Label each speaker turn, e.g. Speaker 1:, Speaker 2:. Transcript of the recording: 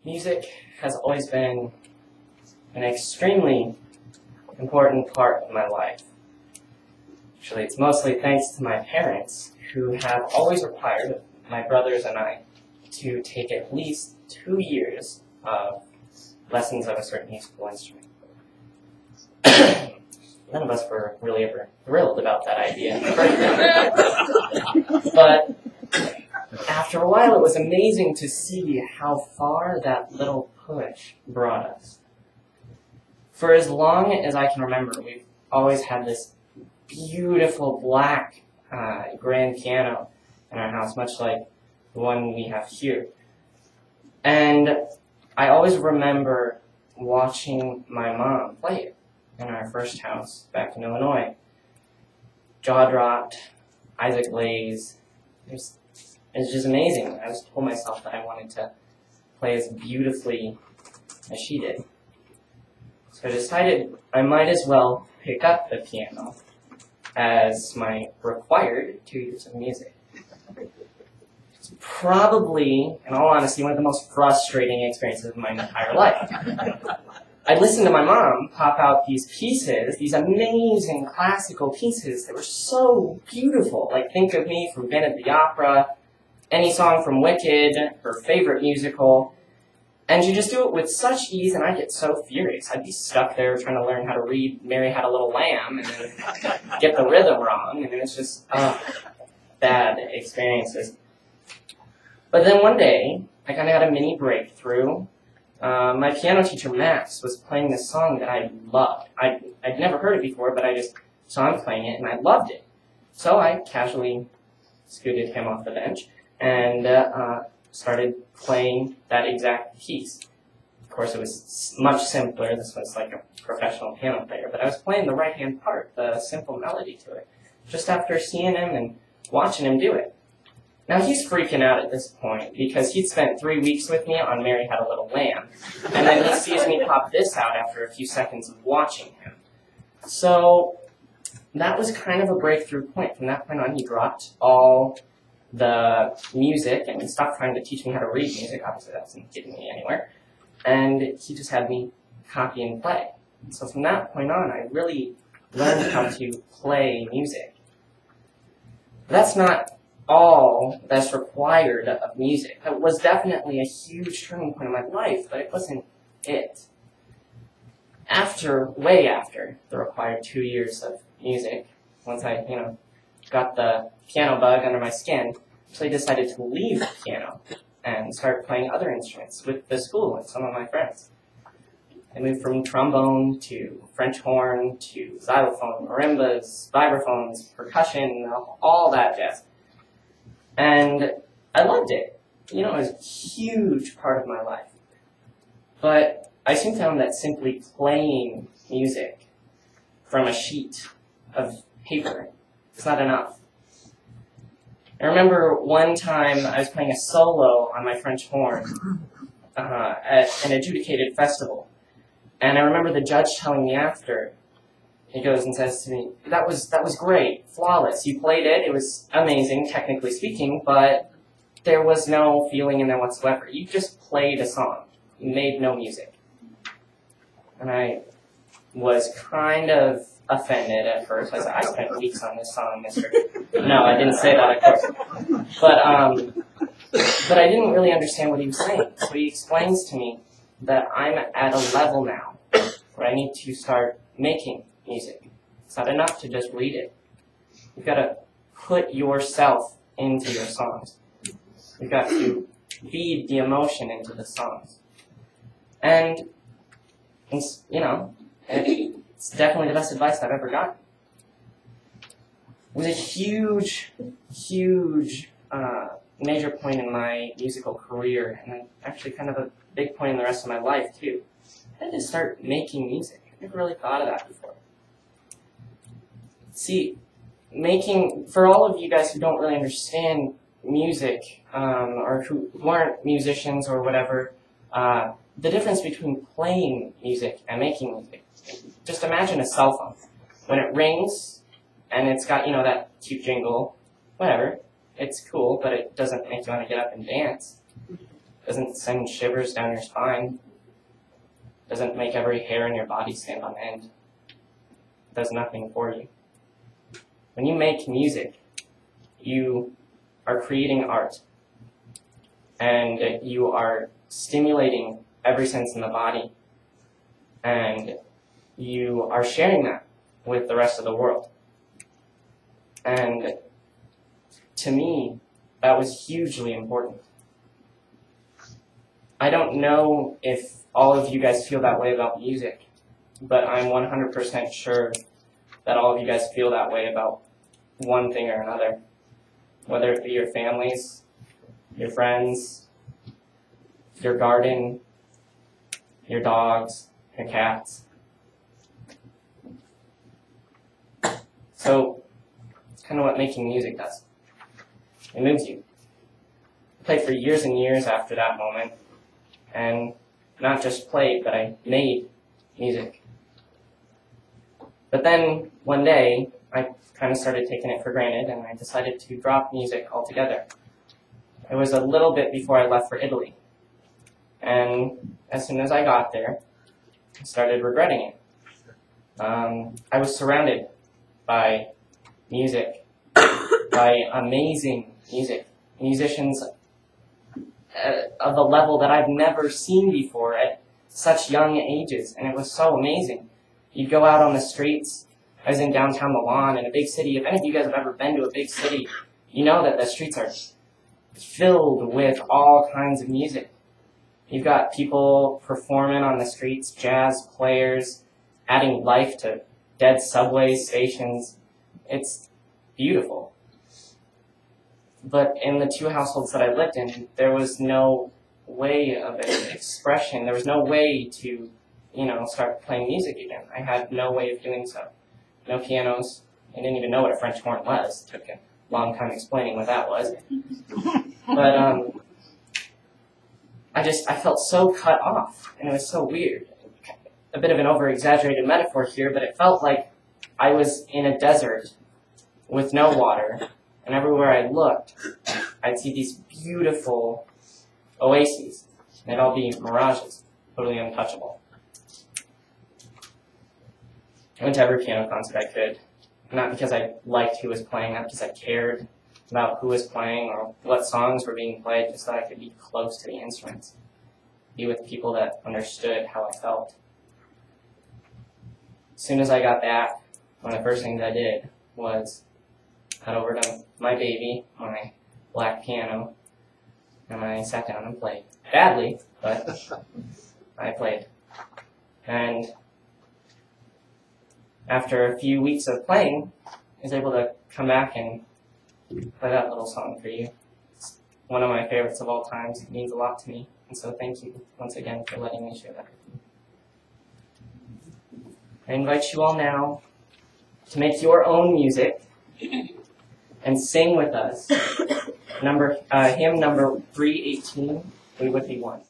Speaker 1: Music has always been an extremely important part of my life. Actually, it's mostly thanks to my parents, who have always required my brothers and I to take at least 2 years of lessons of a certain musical instrument. None of us were really ever thrilled about that idea. But after a while, it was amazing to see how far that little push brought us. For as long as I can remember, we've always had this beautiful black grand piano in our house, much like the one we have here. And I always remember watching my mom play it in our first house back in Illinois. Jaw dropped, eyes ablaze. It was just amazing. I just told myself that I wanted to play as beautifully as she did. So I decided I might as well pick up the piano as my required 2 years of music. It's probably, in all honesty, one of the most frustrating experiences of my entire life. I'd listen to my mom pop out these pieces, these amazing classical pieces that were so beautiful. Like, think of me from Phantom of the Opera, any song from Wicked, her favorite musical. And she'd just do it with such ease, and I'd get so furious. I'd be stuck there trying to learn how to read Mary Had a Little Lamb, and then get the rhythm wrong, and it's just bad experiences. But then one day, I kind of had a mini breakthrough. My piano teacher, Max, was playing this song that I loved. I'd never heard it before, but I just saw him playing it, and I loved it. So I casually scooted him off the bench, and started playing that exact piece. Of course, it was much simpler. This was like a professional piano player, but I was playing the right-hand part, the simple melody to it, just after seeing him and watching him do it. Now, he's freaking out at this point, because he'd spent 3 weeks with me on Mary Had a Little Lamb, and then he sees me pop this out after a few seconds of watching him. So that was kind of a breakthrough point. From that point on, he dropped all the music, and he stopped trying to teach me how to read music. Obviously, that wasn't getting me anywhere. And he just had me copy and play. And so from that point on, I really learned how to play music. But that's not all that's required of music. That was definitely a huge turning point in my life, but it wasn't it. Way after the required 2 years of music, once I, got the piano bug under my skin, so I decided to leave the piano and start playing other instruments with the school and some of my friends. I moved from trombone to French horn to xylophone, marimbas, vibraphones, percussion, all that jazz. And I loved it. It was a huge part of my life. But I soon found that simply playing music from a sheet of paper is not enough. I remember one time I was playing a solo on my French horn at an adjudicated festival. And I remember the judge telling me after, he goes and says to me, that was great, flawless. You played it, it was amazing, technically speaking, but there was no feeling in there whatsoever. You just played a song. You made no music. And I was kind of offended at first. I said, I spent weeks on this song, mister. No, I didn't say that, of course. But I didn't really understand what he was saying. So he explains to me that I'm at a level now where I need to start making music. It's not enough to just read it. You've got to put yourself into your songs. You've got to feed the emotion into the songs. And it's definitely the best advice I've ever gotten. It was a huge, huge major point in my musical career, and actually kind of a big point in the rest of my life, too. I had to start making music. I never really thought of that before. See, for all of you guys who don't really understand music, or who aren't musicians or whatever, the difference between playing music and making music. Just imagine a cell phone. When it rings, and it's got, that cute jingle, whatever, it's cool, but it doesn't make you want to get up and dance. Doesn't send shivers down your spine. Doesn't make every hair in your body stand on end. Does nothing for you. When you make music, you are creating art. And you are stimulating every sense in the body. And you are sharing that with the rest of the world. And to me, that was hugely important. I don't know if all of you guys feel that way about music, but I'm 100% sure that all of you guys feel that way about one thing or another. Whether it be your families, your friends, your garden, your dogs, your cats. So, it's kind of what making music does. It moves you. I played for years and years after that moment, and not just played, but I made music. But then, one day, I kind of started taking it for granted, and I decided to drop music altogether. It was a little bit before I left for Italy. And as soon as I got there, I started regretting it. I was surrounded by music, by amazing music, musicians of a level that I've never seen before at such young ages, and it was so amazing. You'd go out on the streets. I was in downtown Milan in a big city. If any of you guys have ever been to a big city, you know that the streets are filled with all kinds of music. You've got people performing on the streets, jazz players, adding life to dead subway stations. It's beautiful. But in the two households that I lived in, there was no way of expression. There was no way to, start playing music again. I had no way of doing so. No pianos. I didn't even know what a French horn was. It took a long time explaining what that was. But I felt so cut off, and it was so weird. A bit of an over-exaggerated metaphor here, but it felt like I was in a desert with no water, and everywhere I looked, I'd see these beautiful oases, and they'd all be mirages, totally untouchable. I went to every piano concert I could, not because I liked who was playing, not because I cared about who was playing or what songs were being played, just so I could be close to the instruments, be with people that understood how I felt. As soon as I got back, one of the first things I did was head over to my baby, my black piano, and I sat down and played. Badly, but I played. And after a few weeks of playing, I was able to come back and play that little song for you. It's one of my favorites of all times. It means a lot to me. And so thank you once again for letting me share that with you. I invite you all now to make your own music and sing with us. Hymn number 318, We Would Be One.